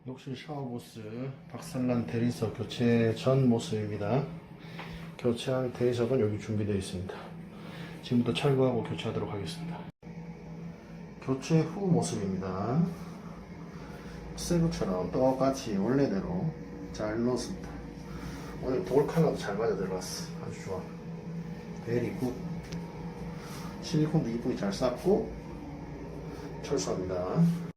욕실 샤워부스 박살난 대리석 교체 전 모습입니다. 교체할 대리석은 여기 준비되어 있습니다. 지금부터 철거하고 교체하도록 하겠습니다. 교체 후 모습입니다. 새것처럼 똑같이 원래대로 잘 넣었습니다. 오늘 돌 컬러도 잘 맞아 들어갔어. 아주 좋아. 베리 굿. 실리콘도 이쁘게 잘 쌌고 철수합니다.